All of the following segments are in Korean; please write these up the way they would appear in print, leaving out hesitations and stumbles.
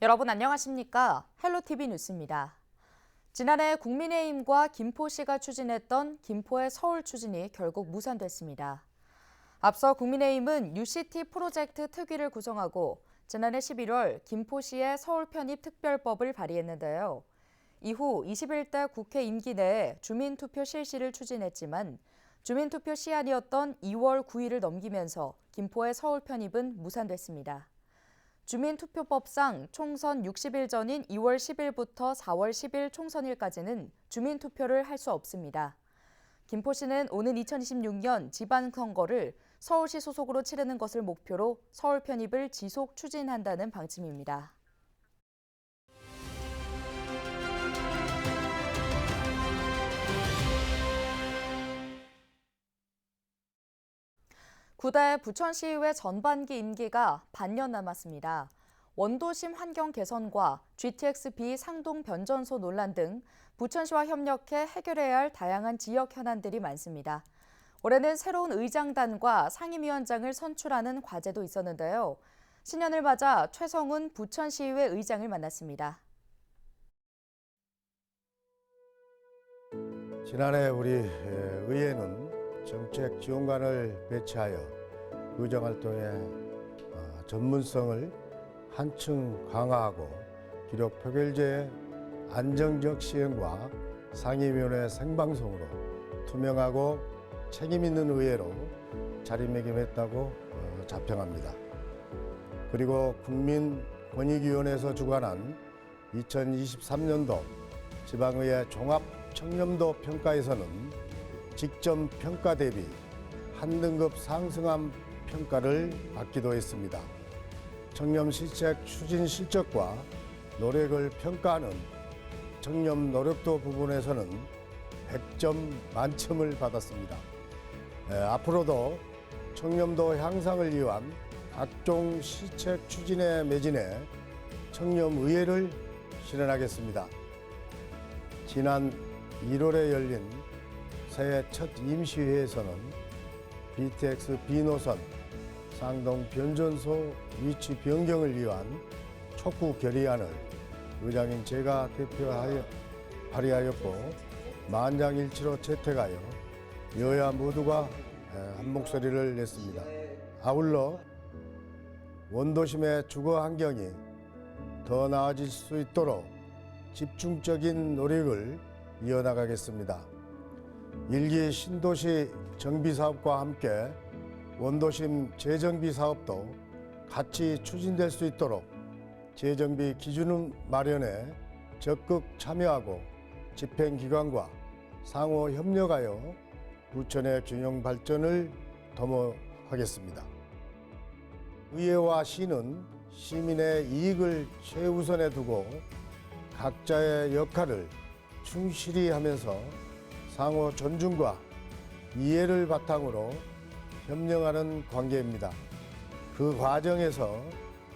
여러분 안녕하십니까? 헬로티비 뉴스입니다. 지난해 국민의힘과 김포시가 추진했던 김포의 서울 추진이 결국 무산됐습니다. 앞서 국민의힘은 UCT 프로젝트 특위를 구성하고 지난해 11월 김포시의 서울 편입 특별법을 발의했는데요. 이후 21대 국회 임기 내에 주민투표 실시를 추진했지만 주민투표 시한이었던 2월 9일을 넘기면서 김포의 서울 편입은 무산됐습니다. 주민투표법상 총선 60일 전인 2월 10일부터 4월 10일 총선일까지는 주민투표를 할 수 없습니다. 김포시는 오는 2026년 지방선거를 서울시 소속으로 치르는 것을 목표로 서울 편입을 지속 추진한다는 방침입니다. 구대 부천시의회 전반기 임기가 반년 남았습니다. 원도심 환경 개선과 GTX-B 상동 변전소 논란 등 부천시와 협력해 해결해야 할 다양한 지역 현안들이 많습니다. 올해는 새로운 의장단과 상임위원장을 선출하는 과제도 있었는데요. 신년을 맞아 최성훈 부천시의회 의장을 만났습니다. 지난해 우리 의회는 정책 지원관을 배치하여 의정활동의 전문성을 한층 강화하고 기록 표결제의 안정적 시행과 상임위원회 생방송으로 투명하고 책임있는 의회로 자리매김했다고 자평합니다. 그리고 국민권익위원회에서 주관한 2023년도 지방의회 종합 청렴도 평가에서는 직전 평가 대비 한 등급 상승한 평가를 받기도 했습니다. 청렴 실책 추진 실적과 노력을 평가하는 청렴 노력도 부분에서는 100점 만점을 받았습니다. 앞으로도 청렴도 향상을 위한 각종 실책 추진에 매진해 청렴의회를 실현하겠습니다. 지난 1월에 열린 새해 첫 임시회에서는 GTX-B 노선 상동 변전소 위치 변경을 위한 촉구 결의안을 의장인 제가 대표하여 발의하였고 만장일치로 채택하여 여야 모두가 한 목소리를 냈습니다. 아울러 원도심의 주거 환경이 더 나아질 수 있도록 집중적인 노력을 이어나가겠습니다. 일기 신도시 정비사업과 함께 원도심 재정비 사업도 같이 추진될 수 있도록 재정비 기준 마련에 적극 참여하고 집행기관과 상호 협력하여 부천의 균형 발전을 도모하겠습니다. 의회와 시는 시민의 이익을 최우선에 두고 각자의 역할을 충실히 하면서 상호 존중과 이해를 바탕으로 협력하는 관계입니다. 그 과정에서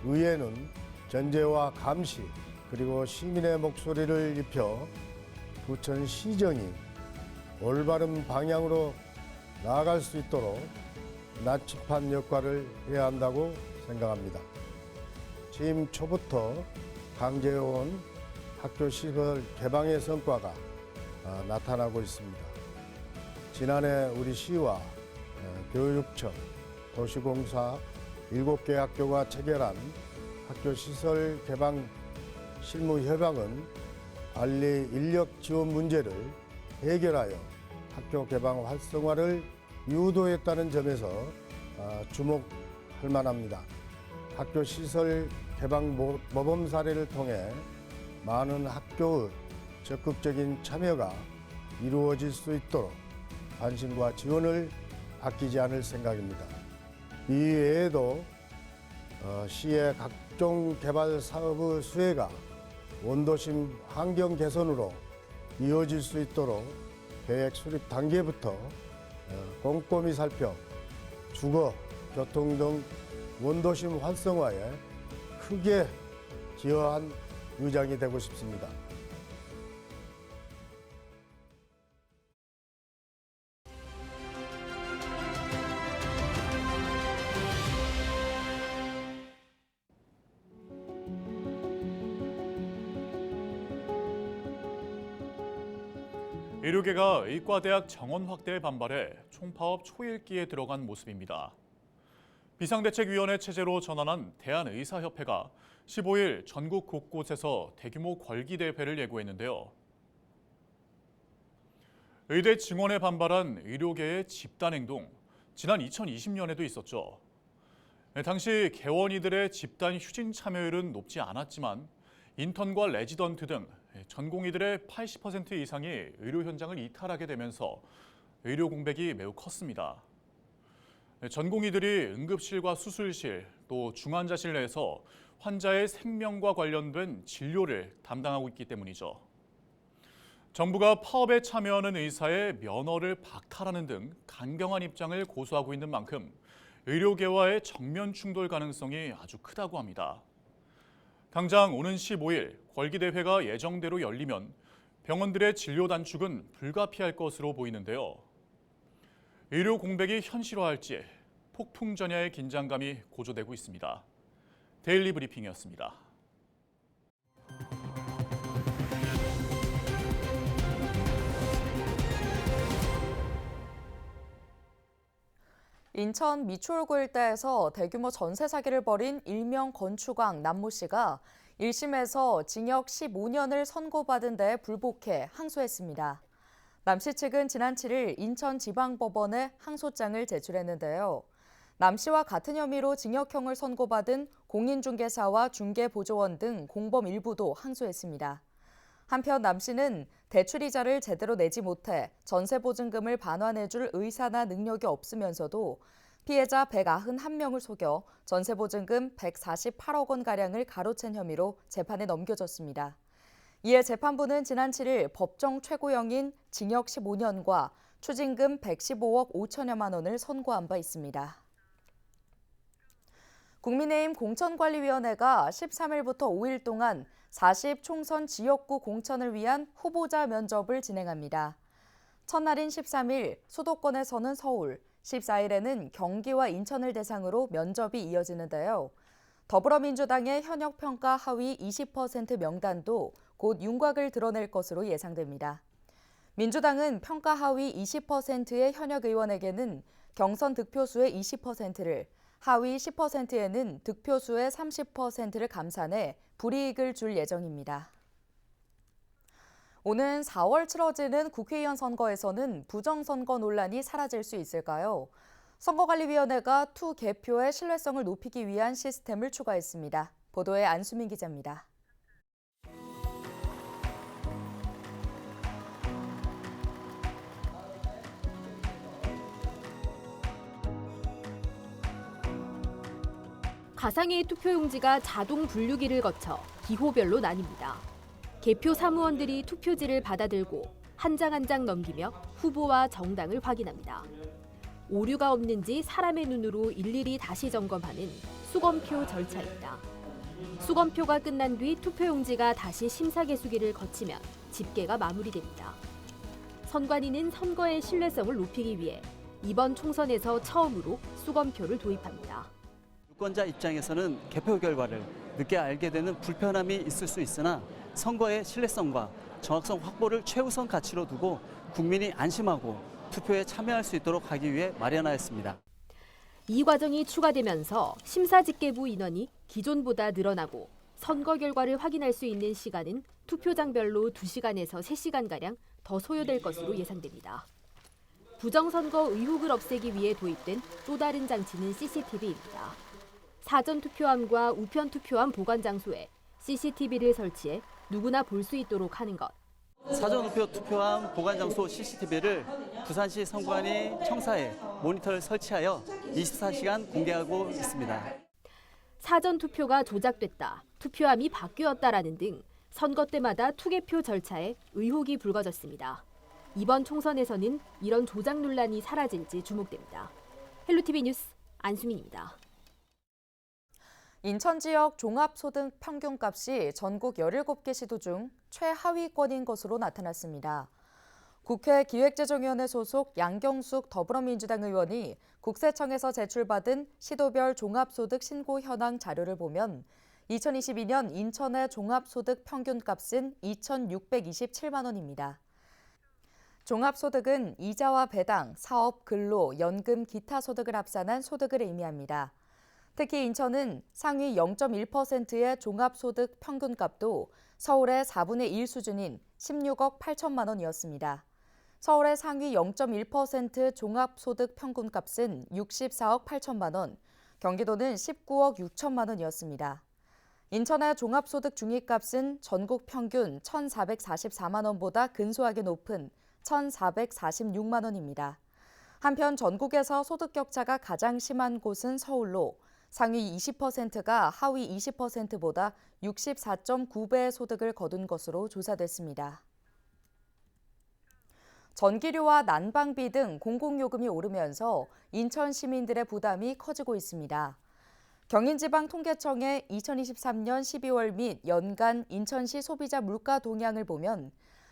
의회는 견제와 감시 그리고 시민의 목소리를 입혀 부천시정이 올바른 방향으로 나아갈 수 있도록 나침반 역할을 해야 한다고 생각합니다. 취임 초부터 강제해온 학교 시설 개방의 성과가 나타나고 있습니다. 지난해 우리 시와 교육청, 도시공사 7개 학교가 체결한 학교 시설 개방 실무 협약은 관리 인력 지원 문제를 해결하여 학교 개방 활성화를 유도했다는 점에서 주목할 만합니다. 학교 시설 개방 모범 사례를 통해 많은 학교의 적극적인 참여가 이루어질 수 있도록 관심과 지원을 아끼지 않을 생각입니다. 이 외에도 시의 각종 개발 사업의 수혜가 원도심 환경 개선으로 이어질 수 있도록 계획 수립 단계부터 꼼꼼히 살펴 주거, 교통 등 원도심 활성화에 크게 기여한 의장이 되고 싶습니다. 의료계가 의과대학 정원 확대에 반발해 총파업 초읽기에 들어간 모습입니다. 비상대책위원회 체제로 전환한 대한의사협회가 15일 전국 곳곳에서 대규모 궐기대회를 예고했는데요. 의대 증원에 반발한 의료계의 집단행동, 지난 2020년에도 있었죠. 당시 개원이들의 집단 휴진 참여율은 높지 않았지만 인턴과 레지던트 등 전공의들의 80% 이상이 의료 현장을 이탈하게 되면서 의료 공백이 매우 컸습니다. 전공의들이 응급실과 수술실, 또 중환자실 내에서 환자의 생명과 관련된 진료를 담당하고 있기 때문이죠. 정부가 파업에 참여하는 의사의 면허를 박탈하는 등 강경한 입장을 고수하고 있는 만큼 의료계와의 정면 충돌 가능성이 아주 크다고 합니다. 당장 오는 15일 궐기대회가 예정대로 열리면 병원들의 진료 단축은 불가피할 것으로 보이는데요. 의료 공백이 현실화할지 폭풍 전야의 긴장감이 고조되고 있습니다. 데일리 브리핑이었습니다. 인천 미추홀구 일대에서 대규모 전세 사기를 벌인 일명 건축왕 남모 씨가 1심에서 징역 15년을 선고받은 데 불복해 항소했습니다. 남 씨 측은 지난 7일 인천지방법원에 항소장을 제출했는데요. 남 씨와 같은 혐의로 징역형을 선고받은 공인중개사와 중개보조원 등 공범 일부도 항소했습니다. 한편 남 씨는 대출이자를 제대로 내지 못해 전세보증금을 반환해줄 의사나 능력이 없으면서도 피해자 191명을 속여 전세보증금 148억 원가량을 가로챈 혐의로 재판에 넘겨졌습니다. 이에 재판부는 지난 7일 법정 최고형인 징역 15년과 추징금 115억 5천여만 원을 선고한 바 있습니다. 국민의힘 공천관리위원회가 13일부터 5일 동안 40 총선 지역구 공천을 위한 후보자 면접을 진행합니다. 첫날인 13일 수도권에서는 서울, 14일에는 경기와 인천을 대상으로 면접이 이어지는데요. 더불어민주당의 현역평가 하위 20% 명단도 곧 윤곽을 드러낼 것으로 예상됩니다. 민주당은 평가 하위 20%의 현역 의원에게는 경선 득표수의 20%를, 하위 10%에는 득표수의 30%를 감산해 불이익을 줄 예정입니다. 오는 4월 치러지는 국회의원 선거에서는 부정선거 논란이 사라질 수 있을까요? 선거관리위원회가 투 개표의 신뢰성을 높이기 위한 시스템을 추가했습니다. 보도에 안수민 기자입니다. 가상의 투표용지가 자동 분류기를 거쳐 기호별로 나뉩니다. 개표 사무원들이 투표지를 받아들고 한 장 한 장 넘기며 후보와 정당을 확인합니다. 오류가 없는지 사람의 눈으로 일일이 다시 점검하는 수검표 절차입니다. 수검표가 끝난 뒤 투표용지가 다시 심사개수기를 거치면 집계가 마무리됩니다. 선관위는 선거의 신뢰성을 높이기 위해 이번 총선에서 처음으로 수검표를 도입합니다. 유권자 입장에서는 개표 결과를 늦게 알게 되는 불편함이 있을 수 있으나 선거의 신뢰성과 정확성 확보를 최우선 가치로 두고 국민이 안심하고 투표에 참여할 수 있도록 하기 위해 마련하였습니다. 이 과정이 추가되면서 심사집계부 인원이 기존보다 늘어나고 선거 결과를 확인할 수 있는 시간은 투표장별로 2시간에서 3시간가량 더 소요될 것으로 예상됩니다. 부정선거 의혹을 없애기 위해 도입된 또 다른 장치는 CCTV입니다. 사전투표함과 우편투표함 보관 장소에 CCTV를 설치해 누구나 볼 수 있도록 하는 것. 사전우표 투표함 보관 장소 CCTV를 부산시 선관위 청사에 모니터를 설치하여 24시간 공개하고 있습니다. 사전투표가 조작됐다, 투표함이 바뀌었다라는 등 선거 때마다 투개표 절차에 의혹이 불거졌습니다. 이번 총선에서는 이런 조작 논란이 사라질지 주목됩니다. 헬로티비 뉴스 안수민입니다. 인천 지역 종합소득 평균값이 전국 17개 시도 중 최하위권인 것으로 나타났습니다. 국회 기획재정위원회 소속 양경숙 더불어민주당 의원이 국세청에서 제출받은 시도별 종합소득 신고 현황 자료를 보면 2022년 인천의 종합소득 평균값은 2,627만 원입니다. 종합소득은 이자와 배당, 사업, 근로, 연금, 기타 소득을 합산한 소득을 의미합니다. 특히 인천은 상위 0.1%의 종합소득 평균값도 서울의 4분의 1 수준인 16억 8천만 원이었습니다. 서울의 상위 0.1% 종합소득 평균값은 64억 8천만 원, 경기도는 19억 6천만 원이었습니다. 인천의 종합소득 중위값은 전국 평균 1,444만 원보다 근소하게 높은 1,446만 원입니다. 한편 전국에서 소득 격차가 가장 심한 곳은 서울로 상위 20%가 하위 20%보다 64.9배의 소득을 거둔 것으로 조사됐습니다. 전기료와 난방비 등 공공요금이 오르면서 인천 시민들의 부담이 커지고 있습니다. 경인지방통계청의 2023년 12월 및 연간 인천시 소비자 물가 동향을 보면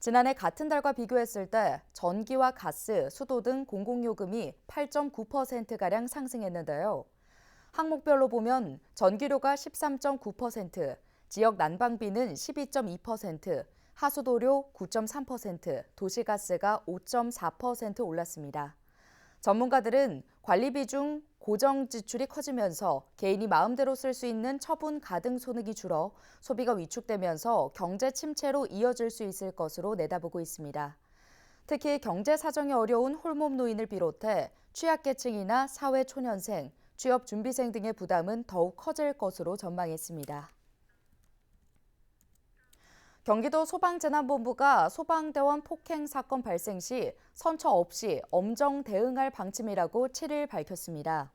지난해 같은 달과 비교했을 때 전기와 가스, 수도 등 공공요금이 8.9%가량 상승했는데요. 항목별로 보면 전기료가 13.9%, 지역 난방비는 12.2%, 하수도료 9.3%, 도시가스가 5.4% 올랐습니다. 전문가들은 관리비 중 고정 지출이 커지면서 개인이 마음대로 쓸 수 있는 처분 가등 소득이 줄어 소비가 위축되면서 경제 침체로 이어질 수 있을 것으로 내다보고 있습니다. 특히 경제 사정이 어려운 홀몸 노인을 비롯해 취약계층이나 사회초년생, 취업준비생 등의 부담은 더욱 커질 것으로 전망했습니다. 경기도 소방재난본부가 소방대원 폭행 사건 발생 시 선처 없이 엄정 대응할 방침이라고 7일 밝혔습니다.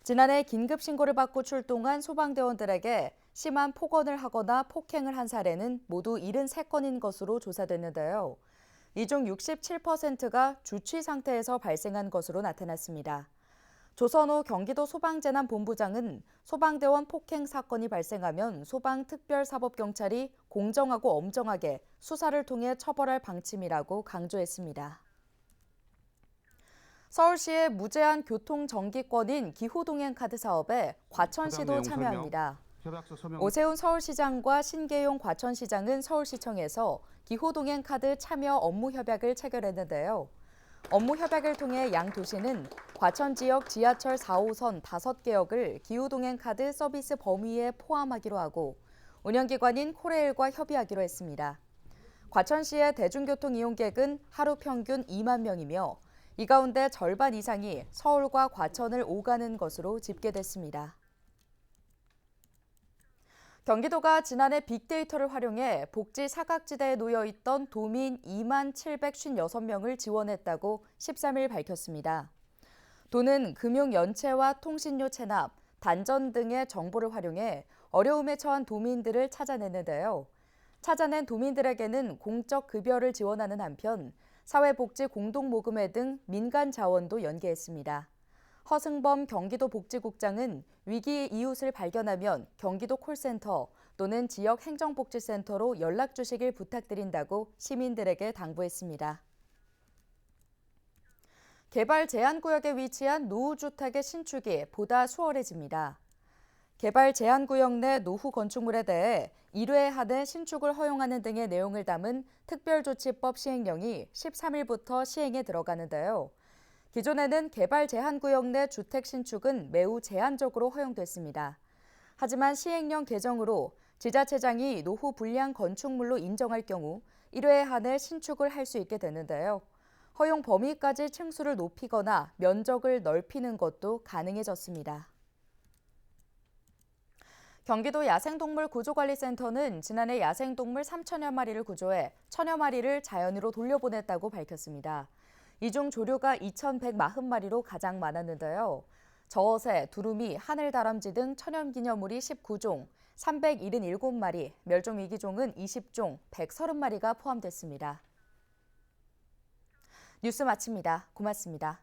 지난해 긴급 신고를 받고 출동한 소방대원들에게 심한 폭언을 하거나 폭행을 한 사례는 모두 73건인 것으로 조사됐는데요. 이 중 67%가 주취 상태에서 발생한 것으로 나타났습니다. 조선호 경기도 소방재난본부장은 소방대원 폭행 사건이 발생하면 소방특별사법경찰이 공정하고 엄정하게 수사를 통해 처벌할 방침이라고 강조했습니다. 서울시의 무제한 교통정기권인 기후동행카드 사업에 과천시도 참여합니다. 오세훈 서울시장과 신계용 과천시장은 서울시청에서 기후동행카드 참여 업무 협약을 체결했는데요. 업무 협약을 통해 양 도시는 과천 지역 지하철 4호선 5개역을 기후동행카드 서비스 범위에 포함하기로 하고 운영기관인 코레일과 협의하기로 했습니다. 과천시의 대중교통 이용객은 하루 평균 2만 명이며 이 가운데 절반 이상이 서울과 과천을 오가는 것으로 집계됐습니다. 경기도가 지난해 빅데이터를 활용해 복지 사각지대에 놓여있던 도민 2만 756명을 지원했다고 13일 밝혔습니다. 도는 금융연체와 통신료 체납, 단전 등의 정보를 활용해 어려움에 처한 도민들을 찾아냈는데요. 찾아낸 도민들에게는 공적 급여를 지원하는 한편 사회복지 공동모금회 등 민간 자원도 연계했습니다. 허승범 경기도복지국장은 위기 이웃을 발견하면 경기도 콜센터 또는 지역 행정복지센터로 연락 주시길 부탁드린다고 시민들에게 당부했습니다. 개발 제한구역에 위치한 노후주택의 신축이 보다 수월해집니다. 개발 제한구역 내 노후 건축물에 대해 1회 한해 신축을 허용하는 등의 내용을 담은 특별조치법 시행령이 13일부터 시행에 들어가는데요. 기존에는 개발 제한구역 내 주택 신축은 매우 제한적으로 허용됐습니다. 하지만 시행령 개정으로 지자체장이 노후 불량 건축물로 인정할 경우 1회 한해 신축을 할 수 있게 되는데요. 허용 범위까지 층수를 높이거나 면적을 넓히는 것도 가능해졌습니다. 경기도 야생동물 구조관리센터는 지난해 야생동물 3천여 마리를 구조해 1,000여 마리를 자연으로 돌려보냈다고 밝혔습니다. 이 중 조류가 2,140마리로 가장 많았는데요. 저어새, 두루미, 하늘다람쥐 등 천연기념물이 19종, 377마리, 멸종위기종은 20종, 130마리가 포함됐습니다. 뉴스 마칩니다. 고맙습니다.